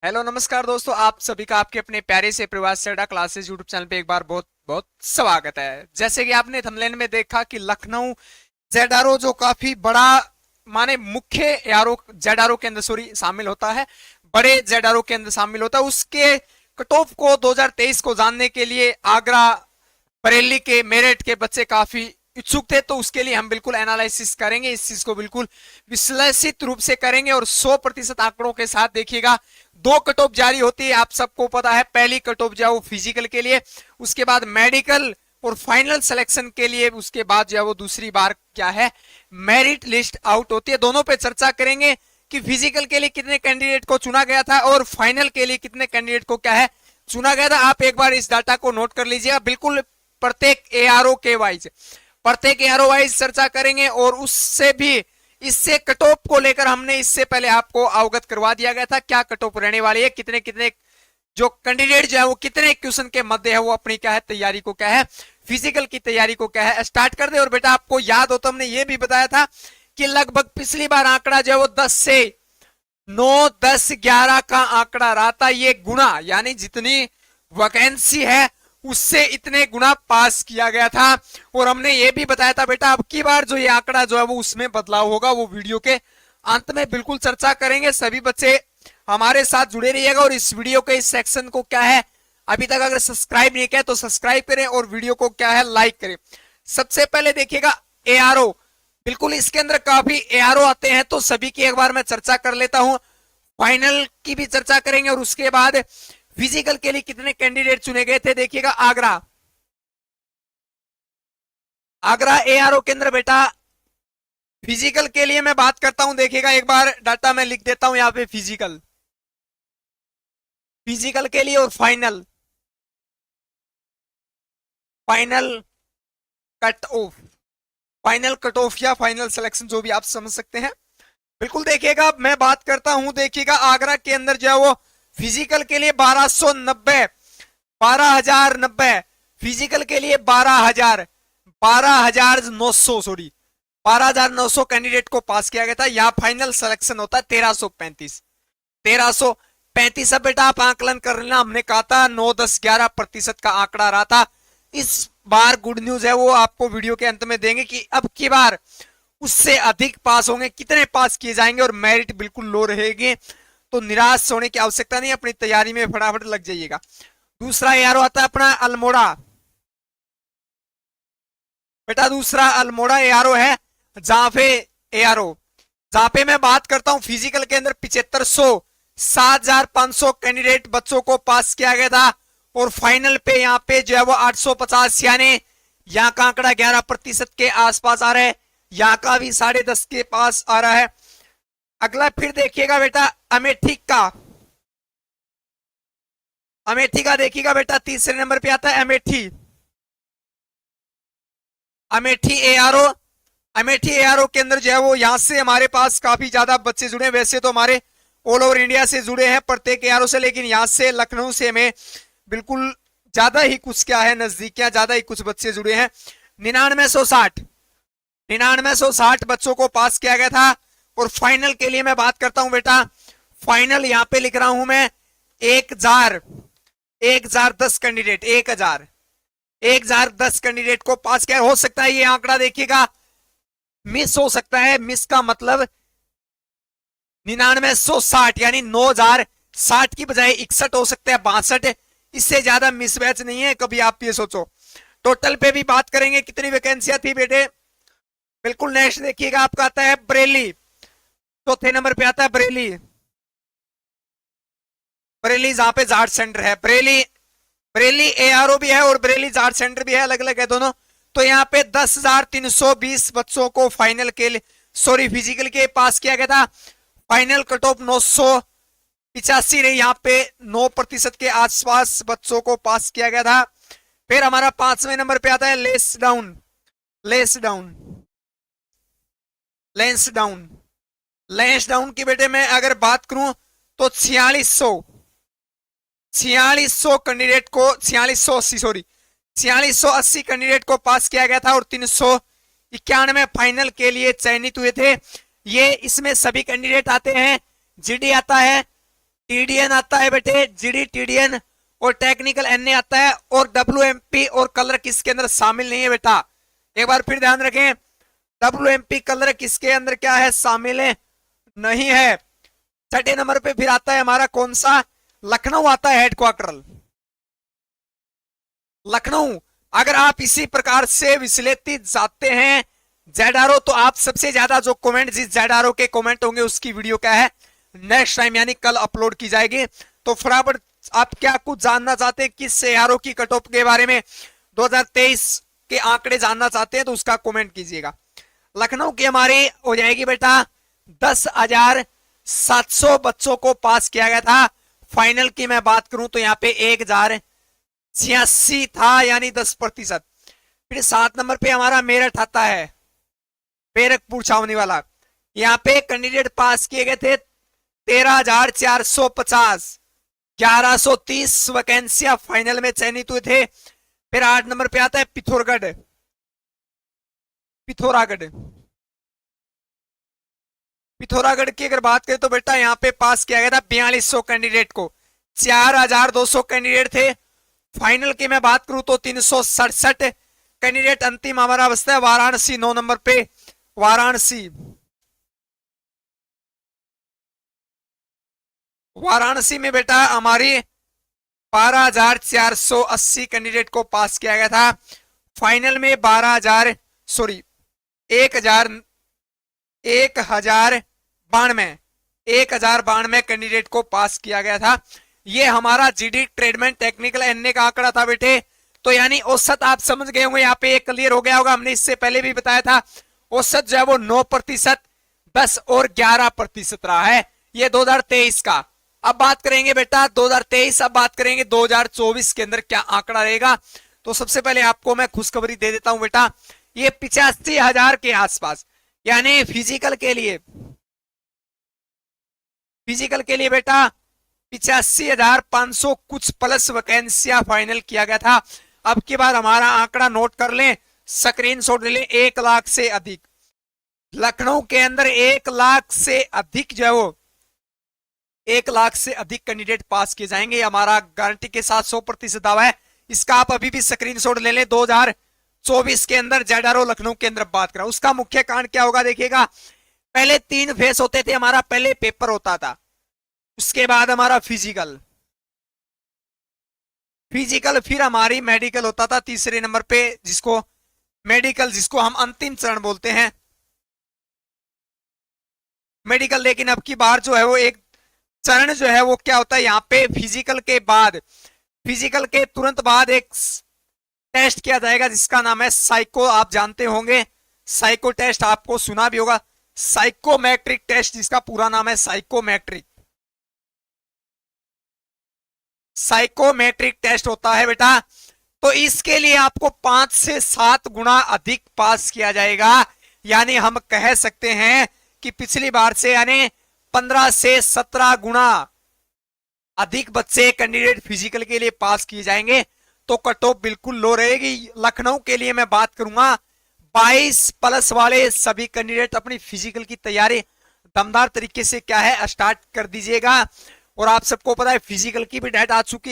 Hello नमस्कार दोस्तों, आप सभी का आपके अपने प्यारे से प्रवास सेडा क्लासेस यूट्यूब चैनल पे एक बार बहुत बहुत स्वागत है। जैसे कि आपने थंबनेल में देखा कि लखनऊ जेडारो जो काफी बड़ा माने मुख्य एआरओ जेडारो के अंदर शामिल होता है, बड़े जेडारो के अंदर शामिल होता है। उसके कट ऑफ को 2023 को जानने के लिए आगरा बरेली के मेरठ के बच्चे काफी इच्छुक थे, तो उसके लिए हम बिल्कुल एनालिसिस करेंगे, इस चीज को बिल्कुल विश्लेषित रूप से करेंगे और 100% आंकड़ों के साथ। देखिएगा, दो कट ऑफ जारी होती है, आप सबको पता है। पहली कट ऑफ जो है वो फिजिकल के लिए, उसके बाद मेडिकल और फाइनल सिलेक्शन के लिए, उसके बाद जो है वो दूसरी बार क्या है मेरिट लिस्ट आउट होती है। दोनों पे चर्चा करेंगे कि फिजिकल के लिए कितने कैंडिडेट को चुना गया था और फाइनल के लिए कितने कैंडिडेट को क्या है चुना गया था। आप एक बार इस डाटा को नोट कर लीजिएगा, बिल्कुल प्रत्येक एआरओ के वाइज, प्रत्येक एआरओ वाइज चर्चा करेंगे। और उससे भी इससे कट ऑफ को लेकर हमने इससे पहले आपको अवगत करवा दिया गया था, क्या कट ऑफ रहने वाली है, कितने कितने जो कैंडिडेट जो है वो कितने क्वेश्चन के मध्य है वो अपनी क्या है तैयारी को क्या है फिजिकल की तैयारी को क्या है स्टार्ट कर दे। और बेटा आपको याद हो तो हमने ये भी बताया था कि लगभग पिछली बार आंकड़ा जो है वो 10 से 9, 10, 11 का आंकड़ा रहा था। ये गुना यानी जितनी वैकेंसी है उससे इतने गुना पास किया गया था। और हमने ये भी बताया था बेटा अब की बार जो ये आंकड़ा जो है वो उसमें बदलाव होगा, वो वीडियो के अंत में बिल्कुल चर्चा करेंगे। सभी बच्चे हमारे साथ जुड़े रहिएगा और इस वीडियो के इस सेक्शन को क्या है अभी तक अगर सब्सक्राइब नहीं किया तो सब्सक्राइब करें और वीडियो को क्या है लाइक करें। सबसे पहले देखिएगा एआरओ, बिल्कुल इसके अंदर काफी एआरओ आते हैं, तो सभी की एक बार मैं चर्चा कर लेता हूं। फाइनल की भी चर्चा करेंगे और उसके बाद फिजिकल के लिए कितने कैंडिडेट चुने गए थे। देखिएगा आगरा, आगरा एआरओ के अंदर बेटा फिजिकल के लिए मैं बात करता हूं। देखिएगा एक बार डाटा मैं लिख देता हूं यहां पे, फिजिकल, फिजिकल के लिए और final, final cut off, final cut off या फाइनल सिलेक्शन जो भी आप समझ सकते हैं। बिल्कुल देखिएगा मैं बात करता हूं। देखिएगा आगरा के अंदर जो है वो फिजिकल के लिए 1290, 12,090, फिजिकल के लिए 12,000, 12,900 सॉरी 12,900 कैंडिडेट को पास किया गया था। यहाँ फाइनल सिलेक्शन होता है 1335, 1335। अब बेटा आप आंकलन कर लेना, हमने कहा था 9, 10, 11% का आंकड़ा रहा था। इस बार गुड न्यूज है वो आपको वीडियो के अंत में देंगे कि अब की बार उससे अधिक पास होंगे, कितने पास किए जाएंगे और मेरिट बिल्कुल लो रहेगी। तो निराश होने की आवश्यकता नहीं, अपनी तैयारी में फटाफट लग जाइएगा। दूसरा एआरओ आता है अपना अल्मोड़ा, बेटा दूसरा अल्मोड़ा एआरओ है जाफे एआरओ। जहां पे मैं बात करता हूं फिजिकल के अंदर 7500, 7,500 कैंडिडेट बच्चों को पास किया गया था और फाइनल पे यहाँ पे जो है वो 850, यानी यहाँ का आंकड़ा 11% के आसपास आ रहा है, यहाँ का भी 10.5 के पास आ रहा है। अगला फिर देखिएगा बेटा अमेठी का, अमेठी का देखिएगा बेटा तीसरे नंबर पे आता है अमेठी, अमेठी एआरओ। अमेठी एआरओ के अंदर जो है वो यहाँ से हमारे पास काफी ज्यादा बच्चे जुड़े, वैसे तो हमारे ऑल ओवर इंडिया से जुड़े हैं प्रत्येक एआरओ से, लेकिन यहाँ से लखनऊ से हमें बिल्कुल ज्यादा ही कुछ क्या है नजदीकियां, ज्यादा ही कुछ बच्चे जुड़े हैं। 9960, 9960 बच्चों को पास किया गया था। और फाइनल के लिए मैं बात करता हूं बेटा, फाइनल यहां पे लिख रहा हूं मैं 1010 कैंडिडेट, 1010 कैंडिडेट को पास किया। हो सकता है ये आंकड़ा देखिएगा मिस हो सकता है, मिस का मतलब 9960 यानी 9060 की बजाय 61 हो सकता है, 62, इससे ज्यादा मिस बैच नहीं है। कभी आप ये सोचो। टोटल पे भी बात करेंगे कितनी वैकेंसियां थी बेटे। बिल्कुल नेक्स्ट देखिएगा आपका आता है बरेली, चौथे नंबर पे आता है बरेली, बरेली जहां पे जाट सेंटर है, बरेली, बरेली एआरओ भी है और बरेली जाट सेंटर भी है, अलग अलग है दोनों। तो यहाँ पे 10,320 बच्चों को फाइनल के लिए सॉरी फिजिकल के पास किया गया था। फाइनल कट ऑफ 985 रही, यहाँ पे 9% के आसपास बच्चों को पास किया गया था। फिर हमारा 5वें नंबर पे आता है less down, less down, lens down, lens down की बेटे मैं अगर बात करूं तो 4600 कैंडिडेट को 4680 कैंडिडेट को पास किया गया था और 391 फाइनल के लिए चयनित हुए थे। ये इसमें सभी कैंडिडेट आते हैं, जीडी आता है, टीडीएन आता है बेटे, जीडी टीडीएन, और टेक्निकल एनए आता है, और डब्ल्यूएमपी और कलर किसके अंदर शामिल नहीं है बेटा। एक बार फिर ध्यान रखें, डब्ल्यूएमपी कलर किसके अंदर क्या है, शामिल है नहीं है। छठे नंबर पे फिर आता है हमारा कौन सा, लखनऊ आता है हेडक्वार्टर, लखनऊ। अगर आप इसी प्रकार से विश्लेषित जाते हैं जेडारो, तो आप सबसे ज्यादा जो कमेंट जिस जेडारो के कमेंट होंगे उसकी वीडियो क्या है, नेक्स्ट टाइम यानी कल अपलोड की जाएगी। तो फटाफट आप क्या कुछ जानना चाहते हैं किस एआरओ की कट ऑफ के बारे में, 2023 के आंकड़े जानना चाहते हैं तो उसका कमेंट कीजिएगा। लखनऊ की हमारी हो जाएगी बेटा 10,700 बच्चों को पास किया गया था। फाइनल की मैं बात करूं तो यहाँ पे 1,086 था, यानी 10%। फिर 7 नंबर पे हमारा मेरठ आता है, बैरकपुर छावनी वाला। यहाँ पे कैंडिडेट पास किए गए थे 13,450, 1130 वैकेंसियां फाइनल में चयनित हुए थे। फिर 8 नंबर पे आता है पिथौरागढ़, पिथौरागढ़ की अगर बात करें तो बेटा यहाँ पे पास किया गया था 4200 कैंडिडेट को, 4200 कैंडिडेट थे। फाइनल की मैं बात करूं तो 367 कैंडिडेट अंतिम हमारा बसता है वाराणसी 9 नंबर पे, वाराणसी में बेटा हमारी 12,480 कैंडिडेट को पास किया गया था। फाइनल में 1092 कैंडिडेट को पास किया गया था। ये हमारा जीडी ट्रेडमेंट टेक्निकल एनए का आंकड़ा था बेटे। तो यानी औसत आप समझ गए होंगे, यहाँ पे क्लियर हो गया होगा, हमने इससे पहले भी बताया था। औसत जो है वो 9%, 10 और 11% रहा है, ये 2023 का। अब बात करेंगे बेटा 2023, अब बात करेंगे 2024 के अंदर क्या आंकड़ा रहेगा। तो सबसे पहले आपको मैं खुशखबरी दे देता हूं बेटा, ये 85,000 के आसपास, यानी फिजिकल के लिए बेटा 85,500 कुछ प्लस वैकेंसियां फाइनल किया गया था। अब की बार हमारा आंकड़ा नोट कर लें, स्क्रीनशॉट ले लें, 1 लाख से अधिक लखनऊ के अंदर 1 लाख से अधिक जो है वो 1 लाख से अधिक कैंडिडेट पास किए जाएंगे, हमारा गारंटी के साथ 100% दावा है। इसका आप अभी भी स्क्रीनशॉट ले लें। 2024 के अंदर जेडारो लखनऊ के अंदर बात करें, उसका मुख्य कारण क्या होगा देखिएगा। पहले 3 फेस होते थे, हमारा पहले पेपर होता था, उसके बाद हमारा फिजिकल, फिर हमारी मेडिकल होता था तीसरे नंबर पे, जिसको हम अंतिम चरण बोलते हैं मेडिकल। लेकिन अब की बार जो है वो एक चरण जो है वो क्या होता है, यहाँ पे फिजिकल के तुरंत बाद एक टेस्ट किया जाएगा जिसका नाम है साइको, आप जानते होंगे साइको टेस्ट, आपको सुना भी होगा, साइकोमेट्रिक टेस्ट, जिसका पूरा नाम है साइकोमेट्रिक टेस्ट होता है बेटा। तो इसके लिए आपको 5 से 7 गुना अधिक पास किया जाएगा, यानी हम कह सकते हैं कि पिछली बार से यानी 15 से 17 गुना अधिक बच्चे कैंडिडेट फिजिकल के लिए पास किए जाएंगे। तो कट ऑफ बिल्कुल लो रहेगी। लखनऊ के लिए मैं बात करूंगा, 22+ वाले सभी कैंडिडेट अपनी फिजिकल की तैयारी दमदार तरीके से क्या है स्टार्ट कर दीजिएगा। और आप सबको पता है फिजिकल की भी डेट आ चुकी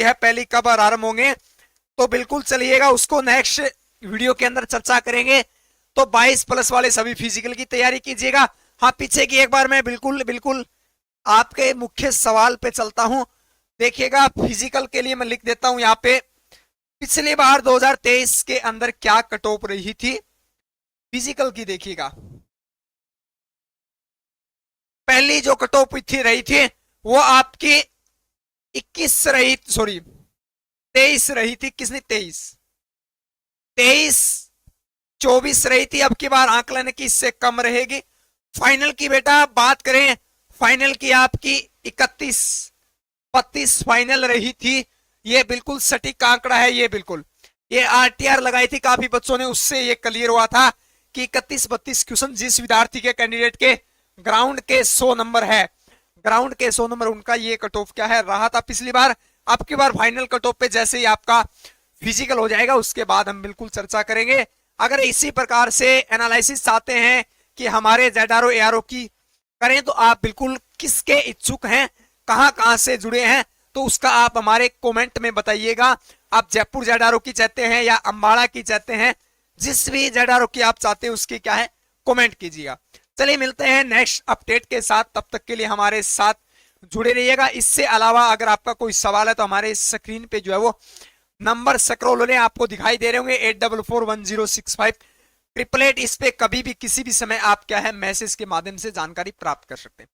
है, पहली कब आरंभ होंगे, तो बिल्कुल चलिएगा, उसको नेक्स्ट वीडियो के अंदर चर्चा करेंगे। तो 22+ वाले सभी फिजिकल की तैयारी कीजिएगा। हाँ, पीछे की एक बार मैं बिल्कुल आपके मुख्य सवाल पे चलता हूं, देखिएगा। फिजिकल के लिए मैं लिख देता हूं यहाँ पे, पिछली बार 2023 के अंदर क्या कट ऑफ रही थी फिजिकल की, देखिएगा। पहली जो कट ऑफ रही थी वो आपकी 23 रही थी। किसने 24 रही थी। अब की बार आंकलन की इससे कम रहेगी। फाइनल की बेटा बात करें, फाइनल की आपकी 31-32 फाइनल रही थी। ये बिल्कुल सटीक आंकड़ा है, ये आरटीआर लगाई थी काफी बच्चों ने, उससे ये क्लियर हुआ था कि 31-32 क्वेश्चन जिस विद्यार्थी के कैंडिडेट के ग्राउंड के 100 नंबर है, उनका ये कट ऑफ क्या है रहा था पिछली बार। अब की बार फाइनल कट ऑफ पे जैसे ही आपका फिजिकल हो जाएगा उसके बाद हम बिल्कुल चर्चा करेंगे। अगर इसी प्रकार से एनालिसिस चाहते हैं कि हमारे जेडारो एआरओ की करें तो आप बिल्कुल किसके इच्छुक हैं, कहां कहां से जुड़े हैं, तो उसका आप हमारे कमेंट में बताइएगा। आप जयपुर जेडारो की चाहते हैं या अंबाड़ा की चाहते हैं, जिस भी जेडारो की आप चाहते हैं उसकी क्या है कमेंट कीजिएगा। चलिए मिलते हैं नेक्स्ट अपडेट के साथ, तब तक के लिए हमारे साथ जुड़े रहिएगा। इससे अलावा अगर आपका कोई सवाल है तो हमारे स्क्रीन पे जो है वो नंबर स्क्रॉल हो रहे हैं, आपको दिखाई दे रहे होंगे 8441065888। इस पे कभी भी किसी भी समय आप क्या है मैसेज के माध्यम से जानकारी प्राप्त कर सकते हैं।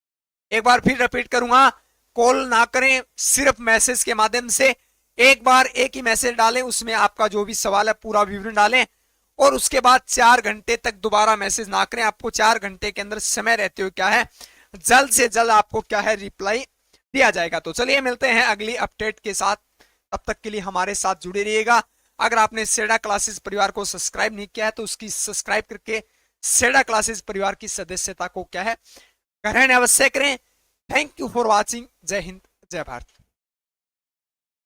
एक बार फिर रिपीट करूंगा, कॉल ना करें, सिर्फ मैसेज के माध्यम से एक बार एक ही मैसेज डालें, उसमें आपका जो भी सवाल है पूरा विवरण डालें और उसके बाद 4 घंटे तक दोबारा मैसेज ना करें। आपको 4 घंटे के अंदर समय रहते हुए क्या है जल्द से जल्द आपको क्या है रिप्लाई दिया जाएगा। तो चलिए मिलते हैं अगली अपडेट के साथ, तब तक के लिए हमारे साथ जुड़े रहिएगा। अगर आपने सेडा क्लासेस परिवार को सब्सक्राइब नहीं किया है तो उसकी सब्सक्राइब करके सेडा क्लासेस परिवार की सदस्यता को क्या है ग्रहण अवश्य करें। Thank you for watching. जय हिंद, जय भारत।